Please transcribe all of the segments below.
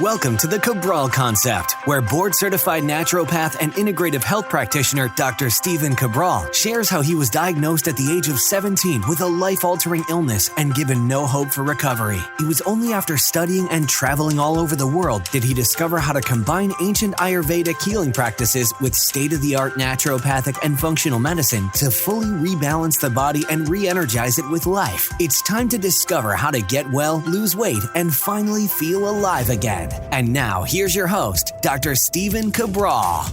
Welcome to the Cabral Concept, where board-certified naturopath and integrative health practitioner Dr. Stephen Cabral shares how he was diagnosed at the age of 17 with a life-altering illness and given no hope for recovery. It was only after studying and traveling all over the world did he discover how to combine ancient Ayurvedic healing practices with state-of-the-art naturopathic and functional medicine to fully rebalance the body and re-energize it with life. It's time to discover how to get well, lose weight, and finally feel alive again. And now, here's your host, Dr. Stephen Cabral.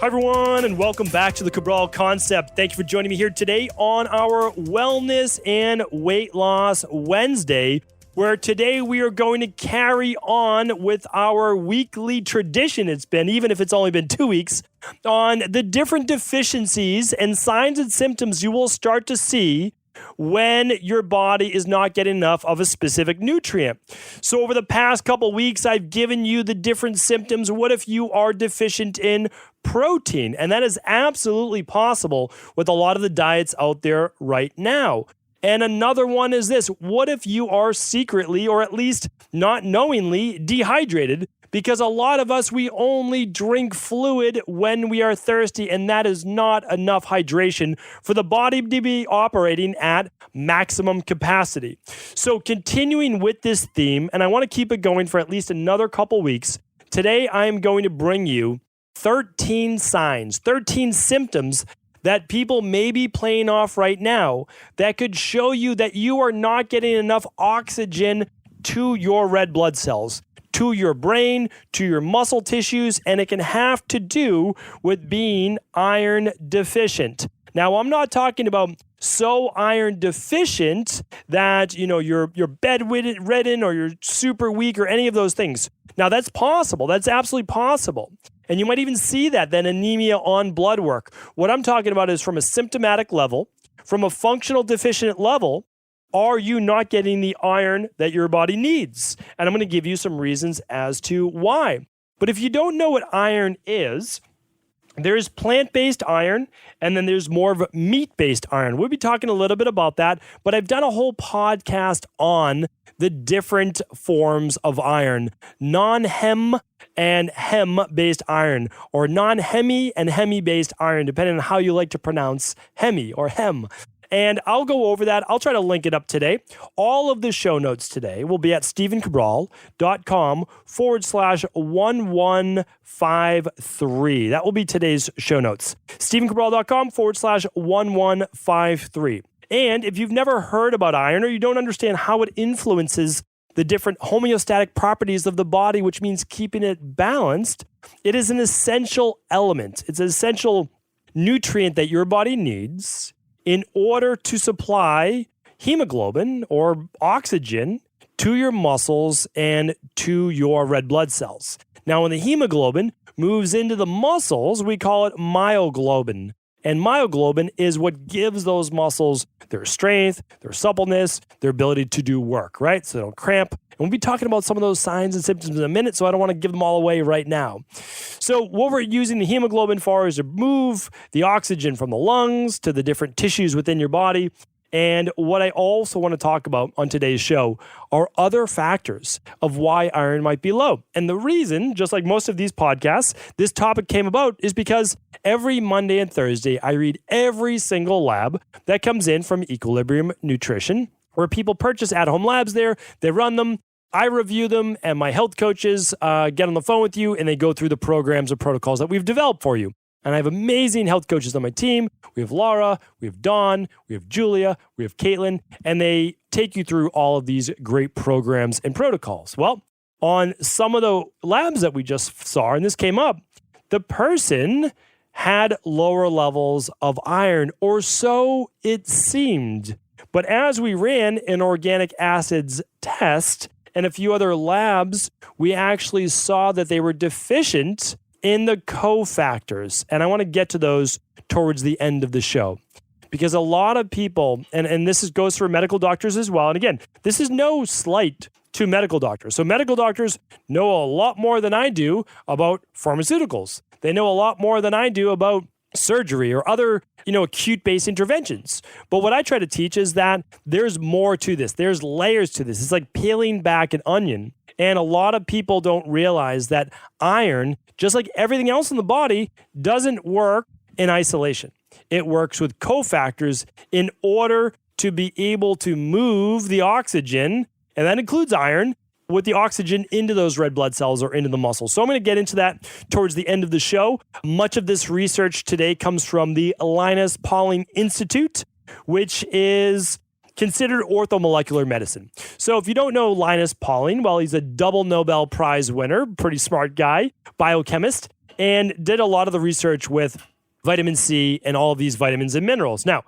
Hi, everyone, and welcome back to the Cabral Concept. Thank you for joining me here today on our Wellness and Weight Loss Wednesday, where today we are going to carry on with our weekly tradition. It's been, even if it's only been 2 weeks, on the different deficiencies and signs and symptoms you will start to see when your body is not getting enough of a specific nutrient. So over the past couple weeks, I've given you the different symptoms. What if you are deficient in protein? And that is absolutely possible with a lot of the diets out there right now. And another one is this: what if you are secretly, or at least not knowingly, dehydrated? Because a lot of us, we only drink fluid when we are thirsty, and that is not enough hydration for the body to be operating at maximum capacity. So continuing with this theme, and I want to keep it going for at least another couple weeks, today I am going to bring you 13 signs, 13 symptoms that people may be playing off right now that could show you that you are not getting enough oxygen to your red blood cells, to your brain, to your muscle tissues, and it can have to do with being iron deficient. Now, I'm not talking about so iron deficient that, you're bedridden or you're super weak or any of those things. Now, that's possible. That's absolutely possible. And you might even see that then anemia on blood work. What I'm talking about is from a symptomatic level, from a functional deficient level. Are you not getting the iron that your body needs? And I'm going to give you some reasons as to why. But if you don't know what iron is, there's plant-based iron, and then there's more of meat-based iron. We'll be talking a little bit about that, but I've done a whole podcast on the different forms of iron, non-hem and hem-based iron, or non-hemi and hemi-based iron, depending on how you like to pronounce hemi or hem. And I'll go over that. I'll try to link it up today. All of the show notes today will be at stephencabral.com/1153. That will be today's show notes. stephencabral.com/1153. And if you've never heard about iron, or you don't understand how it influences the different homeostatic properties of the body, which means keeping it balanced, it is an essential element. It's an essential nutrient that your body needs in order to supply hemoglobin or oxygen to your muscles and to your red blood cells. Now, when the hemoglobin moves into the muscles, we call it myoglobin. And myoglobin is what gives those muscles their strength, their suppleness, their ability to do work, right? So they don't cramp. And we'll be talking about some of those signs and symptoms in a minute, so I don't want to give them all away right now. So what we're using the hemoglobin for is to move the oxygen from the lungs to the different tissues within your body. And what I also want to talk about on today's show are other factors of why iron might be low. And the reason, just like most of these podcasts, this topic came about is because every Monday and Thursday, I read every single lab that comes in from Equilibrium Nutrition, where people purchase at-home labs there, they run them, I review them, and my health coaches get on the phone with you, and they go through the programs or protocols that we've developed for you. And I have amazing health coaches on my team. We have Laura, we have Dawn, we have Julia, we have Caitlin, and they take you through all of these great programs and protocols. Well, on some of the labs that we just saw, and this came up, the person had lower levels of iron, or so it seemed. But as we ran an organic acids test and a few other labs, we actually saw that they were deficient in the cofactors. And I want to get to those towards the end of the show. Because a lot of people, and this goes for medical doctors as well. And again, this is no slight to medical doctors. So medical doctors know a lot more than I do about pharmaceuticals. They know a lot more than I do about surgery or other, acute-based interventions. But what I try to teach is that there's more to this. There's layers to this. It's like peeling back an onion. And a lot of people don't realize that iron, just like everything else in the body, doesn't work in isolation. It works with cofactors in order to be able to move the oxygen, and that includes iron, with the oxygen into those red blood cells or into the muscles. So I'm going to get into that towards the end of the show. Much of this research today comes from the Linus Pauling Institute, which is considered orthomolecular medicine. So if you don't know Linus Pauling, well, he's a double Nobel Prize winner, pretty smart guy, biochemist, and did a lot of the research with vitamin C and all of these vitamins and minerals. Now,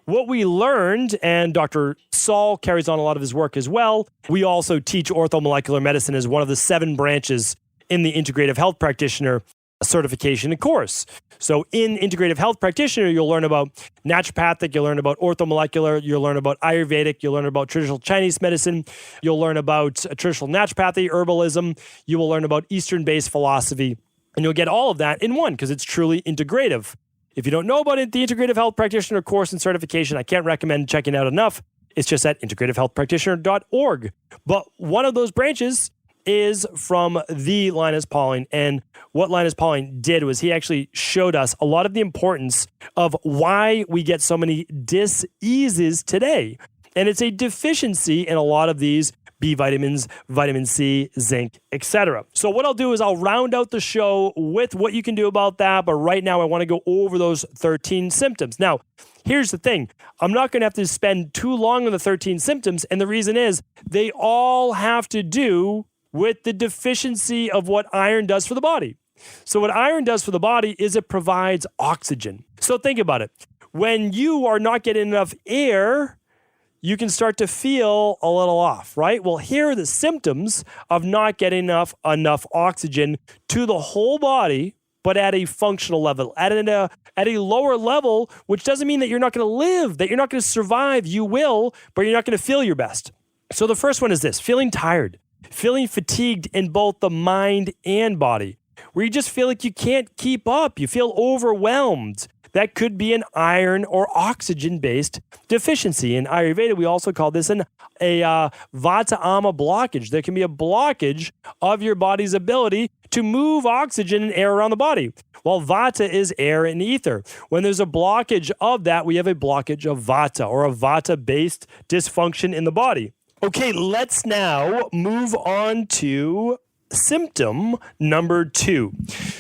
what we learned, and Dr. Saul carries on a lot of his work as well, we also teach orthomolecular medicine as one of the 7 branches in the Integrative Health Practitioner certification and course. So in Integrative Health Practitioner, you'll learn about naturopathic, you'll learn about orthomolecular, you'll learn about Ayurvedic, you'll learn about traditional Chinese medicine, you'll learn about traditional naturopathy, herbalism, you will learn about Eastern-based philosophy, and you'll get all of that in one because it's truly integrative. If you don't know about it, the Integrative Health Practitioner course and certification, I can't recommend checking out enough. It's just at integrativehealthpractitioner.org. But one of those branches is from the Linus Pauling. And what Linus Pauling did was he actually showed us a lot of the importance of why we get so many diseases today. And it's a deficiency in a lot of these B vitamins, vitamin C, zinc, etc. So what I'll do is I'll round out the show with what you can do about that. But right now I want to go over those 13 symptoms. Now, here's the thing. I'm not going to have to spend too long on the 13 symptoms. And the reason is they all have to do with the deficiency of what iron does for the body. So what iron does for the body is it provides oxygen. So think about it. When you are not getting enough air, you can start to feel a little off, right? Well, here are the symptoms of not getting enough oxygen to the whole body, but at a functional level, at a lower level, which doesn't mean that you're not going to live, that you're not going to survive. You will, but you're not going to feel your best. So the first one is this: feeling tired, feeling fatigued in both the mind and body, where you just feel like you can't keep up. You feel overwhelmed. That could be an iron or oxygen-based deficiency. In Ayurveda, we also call this a Vata-Ama blockage. There can be a blockage of your body's ability to move oxygen and air around the body. Well, Vata is air and ether. When there's a blockage of that, we have a blockage of Vata or a Vata-based dysfunction in the body. Okay, let's now move on to symptom number 2.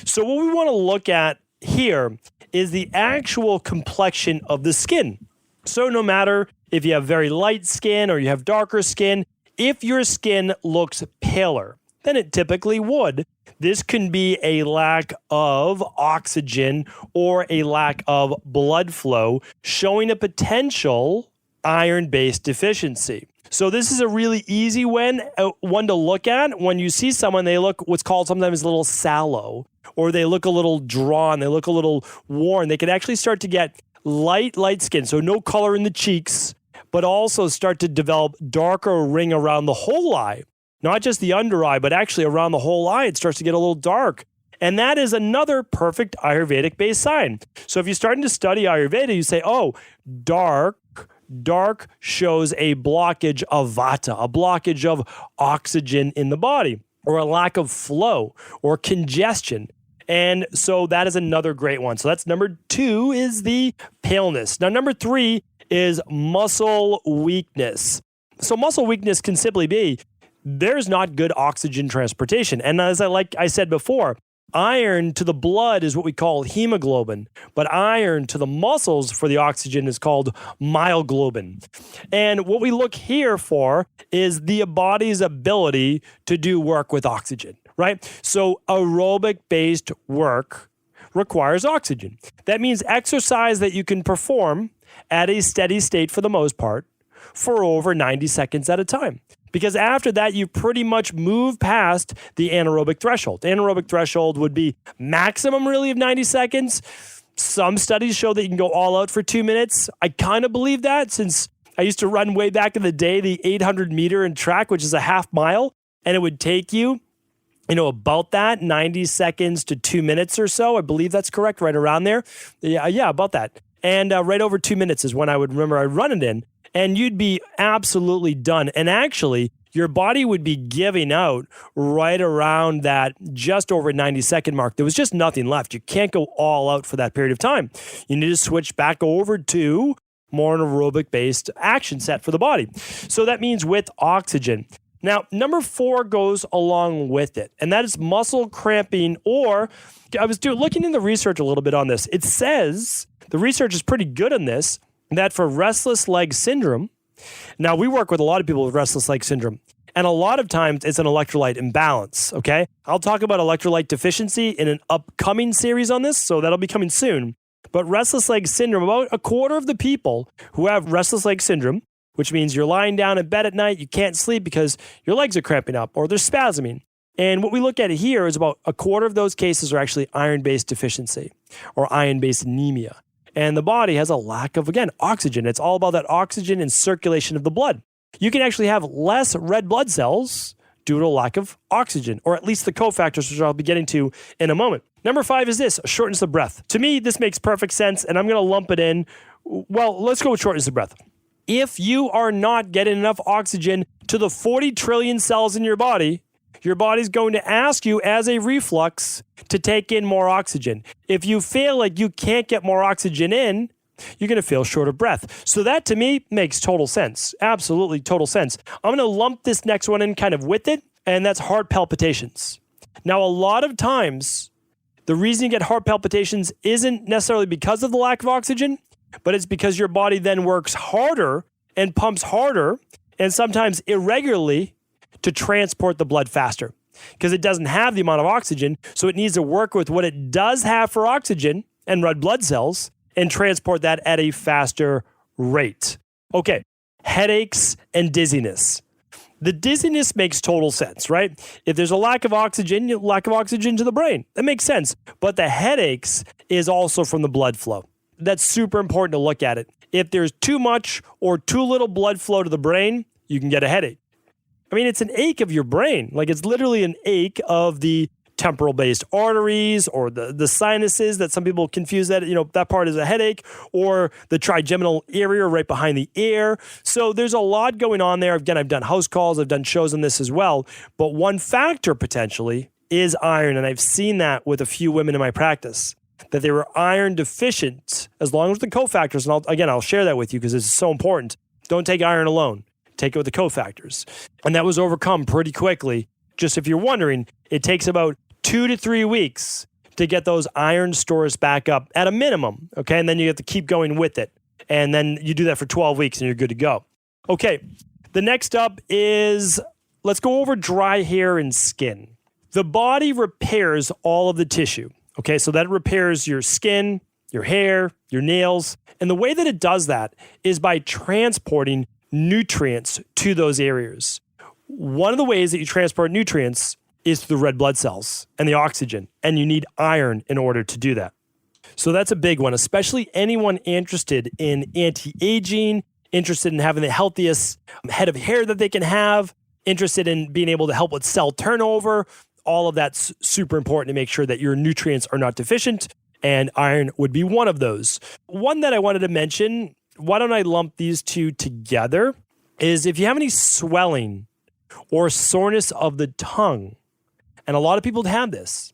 So what we want to look at here is the actual complexion of the skin. So no matter if you have very light skin or you have darker skin, if your skin looks paler than it typically would, this can be a lack of oxygen or a lack of blood flow, showing a potential iron-based deficiency. So this is a really easy one to look at. When you see someone, they look what's called sometimes a little sallow, or they look a little drawn, they look a little worn. They can actually start to get light skin, so no color in the cheeks, but also start to develop darker ring around the whole eye. Not just the under eye, but actually around the whole eye, it starts to get a little dark. And that is another perfect Ayurvedic-based sign. So if you're starting to study Ayurveda, you say, oh, dark shows a blockage of Vata, a blockage of oxygen in the body, or a lack of flow or congestion. And so that is another great one. So that's number 2 is the paleness. Now, number 3 is muscle weakness. So muscle weakness can simply be there's not good oxygen transportation. And as I said before, iron to the blood is what we call hemoglobin, but iron to the muscles for the oxygen is called myoglobin. And what we look here for is the body's ability to do work with oxygen, right? So aerobic-based work requires oxygen. That means exercise that you can perform at a steady state for the most part for over 90 seconds at a time. Because after that, you pretty much move past the anaerobic threshold. The anaerobic threshold would be maximum really of 90 seconds. Some studies show that you can go all out for 2 minutes. I kind of believe that since I used to run way back in the day, the 800 meter in track, which is a half mile, and it would take you about that 90 seconds to 2 minutes or so. I believe that's correct, right around there. Yeah, about that. And right over 2 minutes is when I would remember I'd run it in, and you'd be absolutely done. And actually, your body would be giving out right around that just over 90-second mark. There was just nothing left. You can't go all out for that period of time. You need to switch back over to more an aerobic-based action set for the body. So that means with oxygen. Now, number 4 goes along with it, and that is muscle cramping, or I was looking in the research a little bit on this. It says, the research is pretty good on this, that for restless leg syndrome, now we work with a lot of people with restless leg syndrome, and a lot of times it's an electrolyte imbalance, okay? I'll talk about electrolyte deficiency in an upcoming series on this, so that'll be coming soon. But restless leg syndrome, about a quarter of the people who have restless leg syndrome, which means you're lying down in bed at night, you can't sleep because your legs are cramping up or they're spasming. And what we look at here is about a quarter of those cases are actually iron-based deficiency or iron-based anemia. And the body has a lack of, again, oxygen. It's all about that oxygen and circulation of the blood. You can actually have less red blood cells due to a lack of oxygen, or at least the cofactors, which I'll be getting to in a moment. Number 5 is this, shortness of breath. To me, this makes perfect sense, and I'm going to lump it in. Well, let's go with shortness of breath. If you are not getting enough oxygen to the 40 trillion cells in your body's going to ask you as a reflex to take in more oxygen. If you feel like you can't get more oxygen in, you're going to feel short of breath. So that to me makes total sense. Absolutely total sense. I'm going to lump this next one in kind of with it, and that's heart palpitations. Now, a lot of times, the reason you get heart palpitations isn't necessarily because of the lack of oxygen, but it's because your body then works harder and pumps harder and sometimes irregularly to transport the blood faster because it doesn't have the amount of oxygen. So it needs to work with what it does have for oxygen and red blood cells and transport that at a faster rate. Okay, headaches and dizziness. The dizziness makes total sense, right? If there's a lack of oxygen to the brain, that makes sense. But the headaches is also from the blood flow. That's super important to look at it. If there's too much or too little blood flow to the brain, you can get a headache. I mean, it's an ache of your brain. Like it's literally an ache of the temporal-based arteries or the sinuses that some people confuse that, that part is a headache, or the trigeminal area right behind the ear. So there's a lot going on there. Again, I've done house calls, I've done shows on this as well. But one factor potentially is iron. And I've seen that with a few women in my practice, that they were iron deficient, as long as the cofactors, and I'll share that with you because it's so important. Don't take iron alone. Take it with the cofactors. And that was overcome pretty quickly. Just if you're wondering, it takes about 2 to 3 weeks to get those iron stores back up at a minimum, okay? And then you have to keep going with it. And then you do that for 12 weeks and you're good to go. Okay, the next up is, let's go over dry hair and skin. The body repairs all of the tissue, okay? So that repairs your skin, your hair, your nails. And the way that it does that is by transporting nutrients to those areas. One of the ways that you transport nutrients is through the red blood cells and the oxygen, and you need iron in order to do that. So that's a big one, especially anyone interested in anti-aging, interested in having the healthiest head of hair that they can have, interested in being able to help with cell turnover. All of that's super important to make sure that your nutrients are not deficient, and iron would be one of those. One that I wanted to mention, why don't I lump these two together, is if you have any swelling or soreness of the tongue, and a lot of people have this,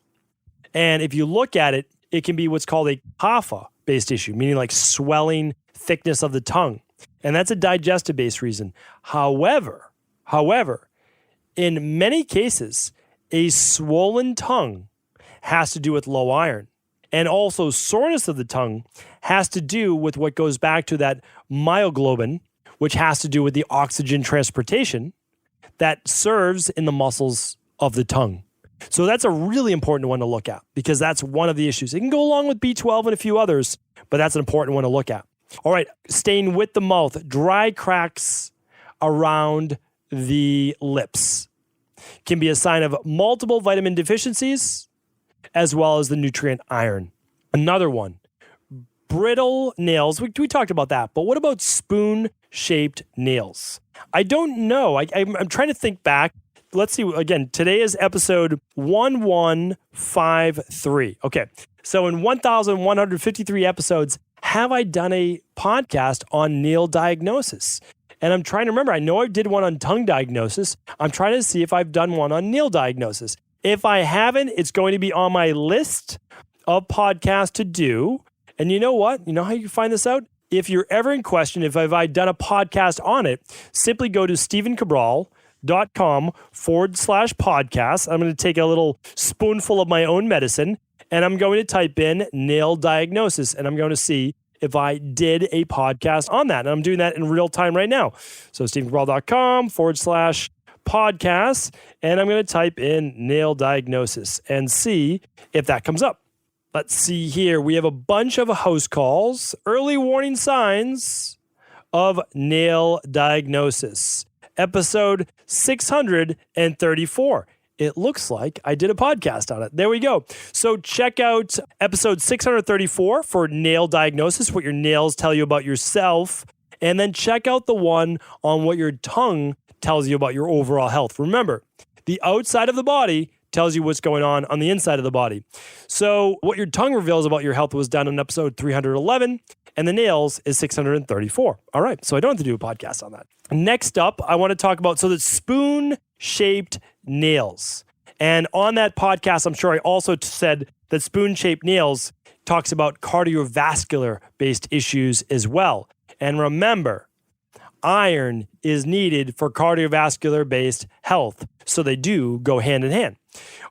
and if you look at it, it can be what's called a kapha-based issue, meaning like swelling, thickness of the tongue, and that's a digestive-based reason. However, in many cases, a swollen tongue has to do with low iron. And also soreness of the tongue has to do with what goes back to that myoglobin, which has to do with the oxygen transportation that serves in the muscles of the tongue. So that's a really important one to look at because that's one of the issues. It can go along with B12 and a few others, but that's an important one to look at. All right, staying with the mouth, dry cracks around the lips can be a sign of multiple vitamin deficiencies as well as the nutrient iron. Another one, brittle nails. We talked about that, but what about spoon-shaped nails? I don't know. I'm trying to think back. let's see, again, today is episode 1153. Okay, so in 1,153 episodes, have I done a podcast on nail diagnosis? And I'm trying to remember, I know I did one on tongue diagnosis. I'm trying to see if I've done one on nail diagnosis. If I haven't, it's going to be on my list of podcasts to do. And you know what? You know how you find this out? If you're ever in question, if I've done a podcast on it, simply go to stevencabral.com/podcast. I'm going to take a little spoonful of my own medicine and I'm going to type in nail diagnosis and I'm going to see if I did a podcast on that. And I'm doing that in real time right now. So stevencabral.com/podcast, and I'm going to type in nail diagnosis and see if that comes up. Let's see here. We have a bunch of house calls, early warning signs of nail diagnosis. Episode 634. It looks like I did a podcast on it. There we go. So check out episode 634 for nail diagnosis, what your nails tell you about yourself. And then check out the one on what your tongue tells you about your overall health. Remember, the outside of the body tells you what's going on the inside of the body. So what your tongue reveals about your health was done in episode 311, and the nails is 634. All right, so I don't have to do a podcast on that. Next up, I want to talk about, so the spoon-shaped nails. And on that podcast, I'm sure I also said that spoon-shaped nails talks about cardiovascular-based issues as well. And remember, iron is needed for cardiovascular-based health. So they do go hand in hand.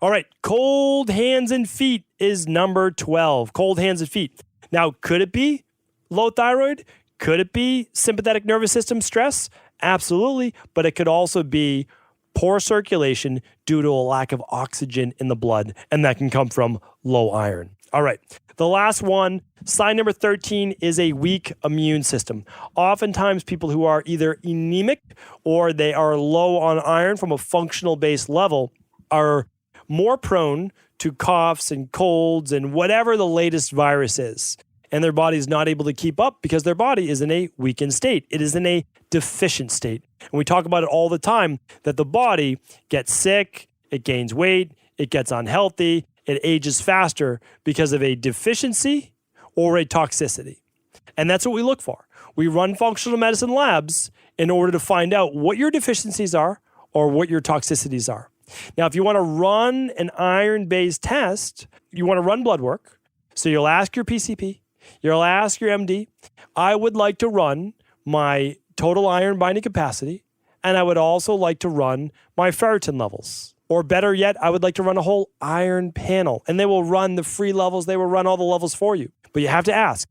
All right, cold hands and feet is number 12. Cold hands and feet. Now, could it be low thyroid? Could it be sympathetic nervous system stress? Absolutely. But it could also be poor circulation due to a lack of oxygen in the blood. And that can come from low iron. All right. The last one, sign number 13, is a weak immune system. Oftentimes, people who are either anemic or they are low on iron from a functional based level are more prone to coughs and colds and whatever the latest virus is. And their body is not able to keep up because their body is in a weakened state. It is in a deficient state. And we talk about it all the time, that the body gets sick, it gains weight, it gets unhealthy, it ages faster because of a deficiency or a toxicity. And that's what we look for. We run functional medicine labs in order to find out what your deficiencies are or what your toxicities are. Now, if you want to run an iron-based test, you want to run blood work. So you'll ask your PCP, you'll ask your MD, I would like to run my total iron binding capacity, and I would also like to run my ferritin levels. Or better yet, I would like to run a whole iron panel, and they will run the free levels. They will run all the levels for you. But you have to ask.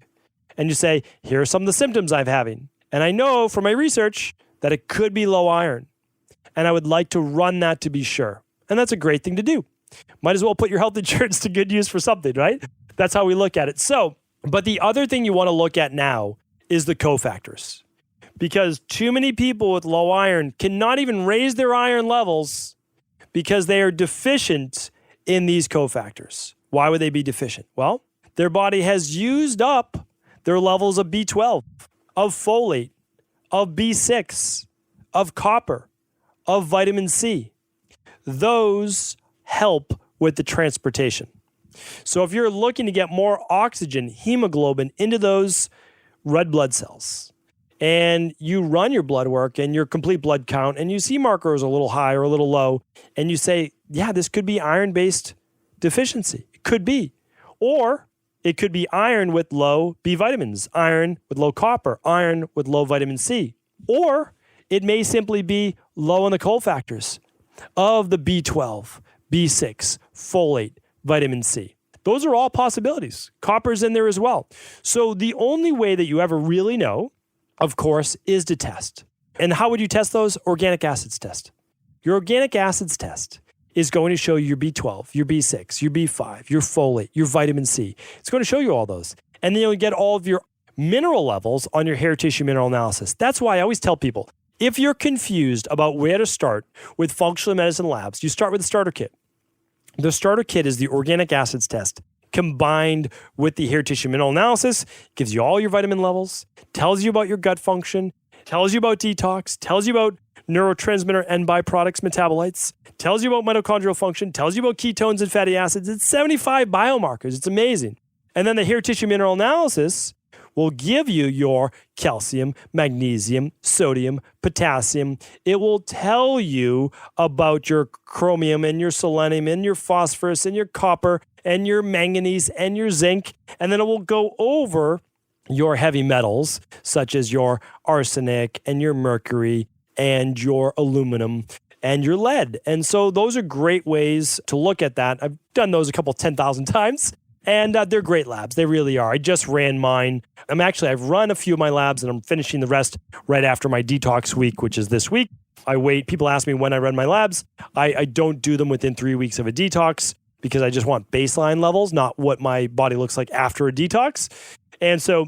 And you say, here are some of the symptoms I'm having. And I know from my research that it could be low iron. And I would like to run that to be sure. And that's a great thing to do. Might as well put your health insurance to good use for something, right? That's how we look at it. So, but the other thing you want to look at now is the cofactors. Because too many people with low iron cannot even raise their iron levels because they are deficient in these cofactors. Why would they be deficient? Well, their body has used up their levels of B12, of folate, of B6, of copper, of vitamin C. Those help with the transportation. So if you're looking to get more oxygen, hemoglobin into those red blood cells, and you run your blood work and your complete blood count, and you see markers a little high or a little low, and you say, yeah, this could be iron-based deficiency. It could be. Or it could be iron with low B vitamins, iron with low copper, iron with low vitamin C. Or it may simply be low in the cofactors of the B12, B6, folate, vitamin C. Those are all possibilities. Copper's in there as well. So the only way that you ever really know, of course, is to test. And how would you test those? Organic acids test. Your organic acids test is going to show you your B12, your B6, your B5, your folate, your vitamin C. It's going to show you all those. And then you'll get all of your mineral levels on your hair tissue mineral analysis. That's why I always tell people, if you're confused about where to start with functional medicine labs, you start with the starter kit. The starter kit is the organic acids test combined with the hair tissue mineral analysis, gives you all your vitamin levels, tells you about your gut function, tells you about detox, tells you about neurotransmitter and byproducts metabolites, tells you about mitochondrial function, tells you about ketones and fatty acids. It's 75 biomarkers. It's amazing. And then the hair tissue mineral analysis will give you your calcium, magnesium, sodium, potassium. It will tell you about your chromium and your selenium and your phosphorus and your copper and your manganese and your zinc. And then it will go over your heavy metals, such as your arsenic and your mercury and your aluminum and your lead. And so those are great ways to look at that. I've done those a couple 10,000 times. And they're great labs. They really are. I just ran mine. I've run a few of my labs and I'm finishing the rest right after my detox week, which is this week. I wait. People ask me when I run my labs. I don't do them within 3 weeks of a detox because I just want baseline levels, not what my body looks like after a detox. And so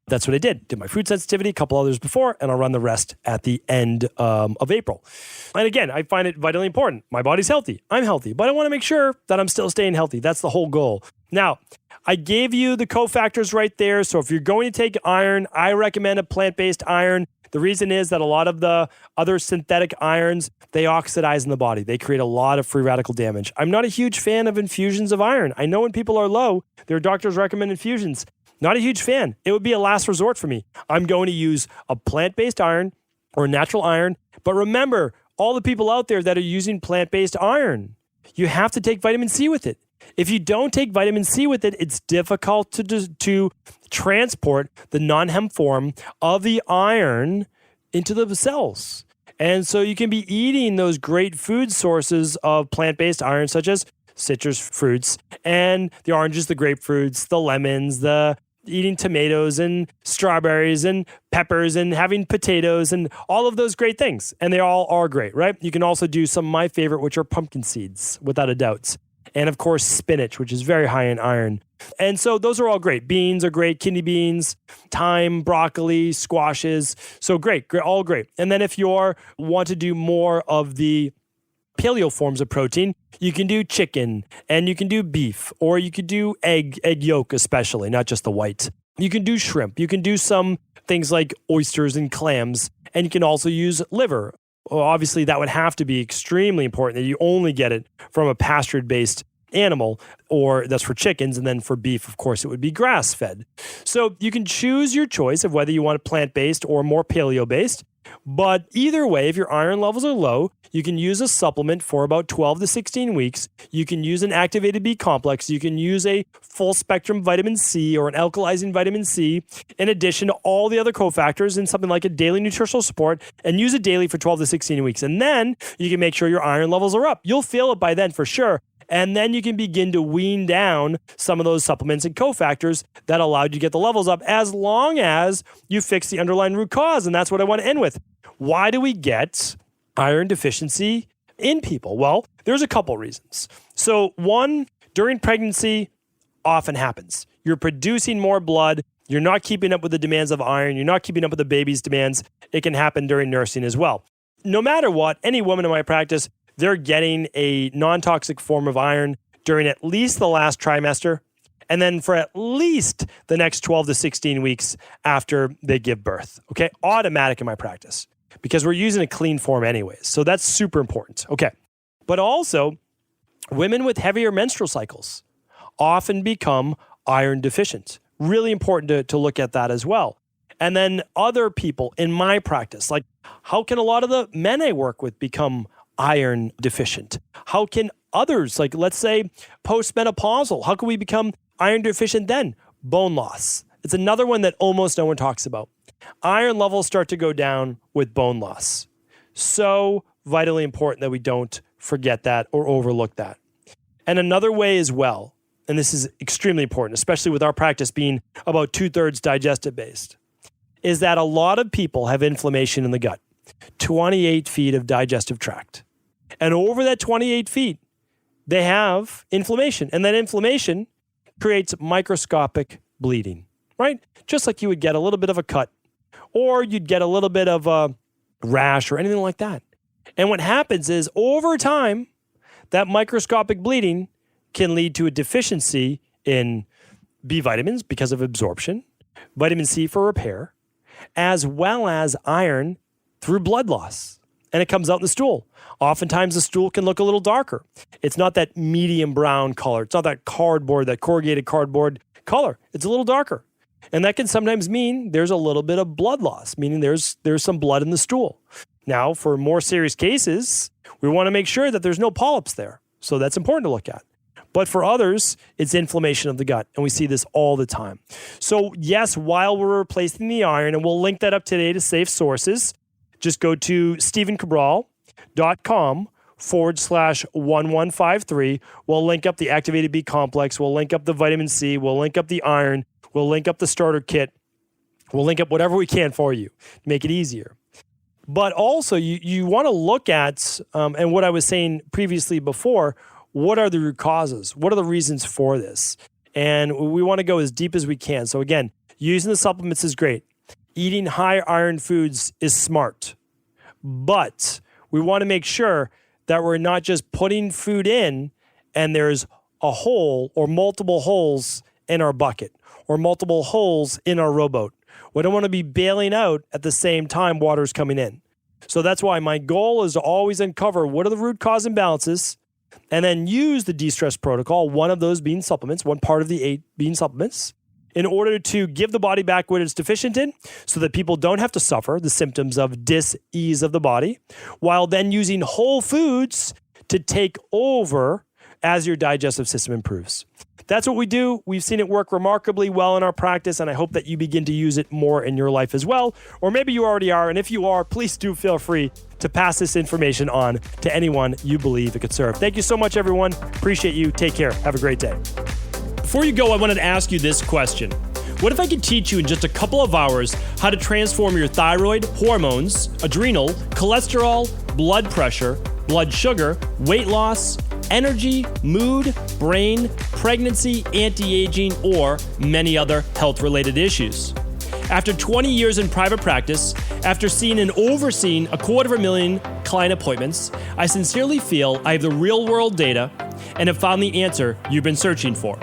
that's what I did. Did my food sensitivity, a couple others before, and I'll run the rest at the end of April. And again, I find it vitally important. My body's healthy. I'm healthy, but I want to make sure that I'm still staying healthy. That's the whole goal. Now, I gave you the cofactors right there. So if you're going to take iron, I recommend a plant-based iron. The reason is that a lot of the other synthetic irons, they oxidize in the body. They create a lot of free radical damage. I'm not a huge fan of infusions of iron. I know when people are low, their doctors recommend infusions. Not a huge fan. It would be a last resort for me. I'm going to use a plant-based iron or natural iron. But remember, all the people out there that are using plant-based iron, you have to take vitamin C with it. If you don't take vitamin C with it, it's difficult to transport the non-hemp form of the iron into the cells. And so you can be eating those great food sources of plant-based iron, such as citrus fruits and the oranges, the grapefruits, the lemons, eating tomatoes and strawberries and peppers and having potatoes and all of those great things. And they all are great, right? You can also do some of my favorite, which are pumpkin seeds, without a doubt. And of course, spinach, which is very high in iron. And so those are all great. Beans are great, kidney beans, thyme, broccoli, squashes. So great, all great. And then if you want to do more of the paleo forms of protein, you can do chicken and you can do beef, or you could do egg yolk especially, not just the white. You can do shrimp. You can do some things like oysters and clams, and you can also use liver. Well, obviously, that would have to be extremely important that you only get it from a pastured-based animal, or that's for chickens. And then for beef, of course, it would be grass-fed. So you can choose your choice of whether you want it plant-based or more paleo-based. But either way, if your iron levels are low, you can use a supplement for about 12 to 16 weeks. You can use an activated B complex. You can use a full spectrum vitamin C or an alkalizing vitamin C, in addition to all the other cofactors and something like a daily nutritional support, and use it daily for 12 to 16 weeks. And then you can make sure your iron levels are up. You'll feel it by then for sure. And then you can begin to wean down some of those supplements and cofactors that allowed you to get the levels up, as long as you fix the underlying root cause. And that's what I want to end with. Why do we get iron deficiency in people? Well, there's a couple reasons. So one, during pregnancy often happens. You're producing more blood. You're not keeping up with the demands of iron. You're not keeping up with the baby's demands. It can happen during nursing as well. No matter what, any woman in my practice, they're getting a non-toxic form of iron during at least the last trimester, and then for at least the next 12 to 16 weeks after they give birth. Okay, automatic in my practice, because we're using a clean form anyways. So that's super important. Okay, but also women with heavier menstrual cycles often become iron deficient. Really important to look at that as well. And then other people in my practice, like how can a lot of the men I work with become iron deficient? How can others, like let's say postmenopausal, how can we become iron deficient then? Bone loss. It's another one that almost no one talks about. Iron levels start to go down with bone loss. So vitally important that we don't forget that or overlook that. And another way as well, and this is extremely important, especially with our practice being about 2/3 digestive based, is that a lot of people have inflammation in the gut. 28 feet of digestive tract. And over that 28 feet, they have inflammation. And that inflammation creates microscopic bleeding, right? Just like you would get a little bit of a cut, or you'd get a little bit of a rash or anything like that. And what happens is over time, that microscopic bleeding can lead to a deficiency in B vitamins because of absorption, vitamin C for repair, as well as iron through blood loss. and it comes out in the stool. Oftentimes the stool can look a little darker. It's not that medium brown color. It's not that cardboard, that corrugated cardboard color. It's a little darker. And that can sometimes mean there's a little bit of blood loss, meaning there's some blood in the stool. Now, for more serious cases, we want to make sure that there's no polyps there. So that's important to look at. But for others, it's inflammation of the gut, and we see this all the time. So yes, while we're replacing the iron, and we'll link that up today to safe sources, just go to stevencabral.com/1153. We'll link up the activated B complex. We'll link up the vitamin C. We'll link up the iron. We'll link up the starter kit. We'll link up whatever we can for you to make it easier. But also, you want to look at, and what I was saying previously before, what are the root causes? What are the reasons for this? And we want to go as deep as we can. So again, using the supplements is great. Eating high iron foods is smart. But we want to make sure that we're not just putting food in and there's a hole or multiple holes in our bucket or multiple holes in our rowboat. We don't want to be bailing out at the same time water's coming in. So that's why my goal is to always uncover what are the root cause imbalances, and then use the de-stress protocol, one of those being supplements, one part of the 8 being supplements, in order to give the body back what it's deficient in so that people don't have to suffer the symptoms of dis-ease of the body, while then using whole foods to take over as your digestive system improves. That's what we do. We've seen it work remarkably well in our practice, and I hope that you begin to use it more in your life as well. Or maybe you already are, and if you are, please do feel free to pass this information on to anyone you believe it could serve. Thank you so much, everyone. Appreciate you. Take care. Have a great day. Before you go, I wanted to ask you this question. What if I could teach you in just a couple of hours how to transform your thyroid, hormones, adrenal, cholesterol, blood pressure, blood sugar, weight loss, energy, mood, brain, pregnancy, anti-aging, or many other health-related issues? After 20 years in private practice, after seeing and overseeing 250,000 client appointments, I sincerely feel I have the real-world data and have found the answer you've been searching for.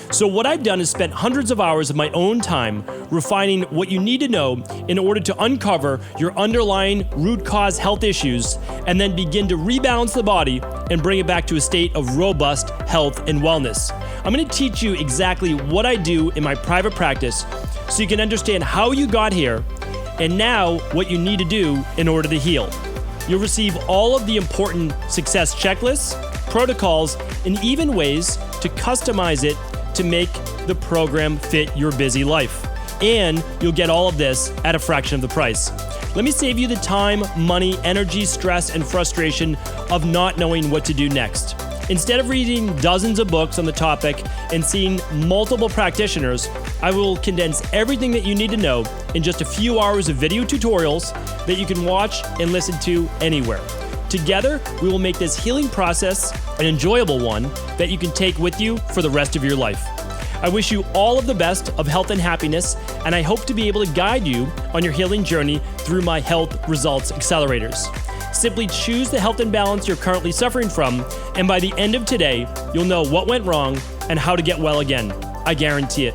So what I've done is spent hundreds of hours of my own time refining what you need to know in order to uncover your underlying root cause health issues and then begin to rebalance the body and bring it back to a state of robust health and wellness. I'm going to teach you exactly what I do in my private practice so you can understand how you got here and now what you need to do in order to heal. You'll receive all of the important success checklists, protocols, and even ways to customize it to make the program fit your busy life. And you'll get all of this at a fraction of the price. Let me save you the time, money, energy, stress, and frustration of not knowing what to do next. Instead of reading dozens of books on the topic and seeing multiple practitioners, I will condense everything that you need to know in just a few hours of video tutorials that you can watch and listen to anywhere. Together, we will make this healing process an enjoyable one that you can take with you for the rest of your life. I wish you all of the best of health and happiness, and I hope to be able to guide you on your healing journey through my Health Results Accelerators. Simply choose the health imbalance you're currently suffering from, and by the end of today, you'll know what went wrong and how to get well again. I guarantee it.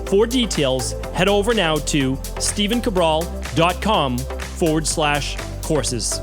For details, head over now to stevencabral.com/courses.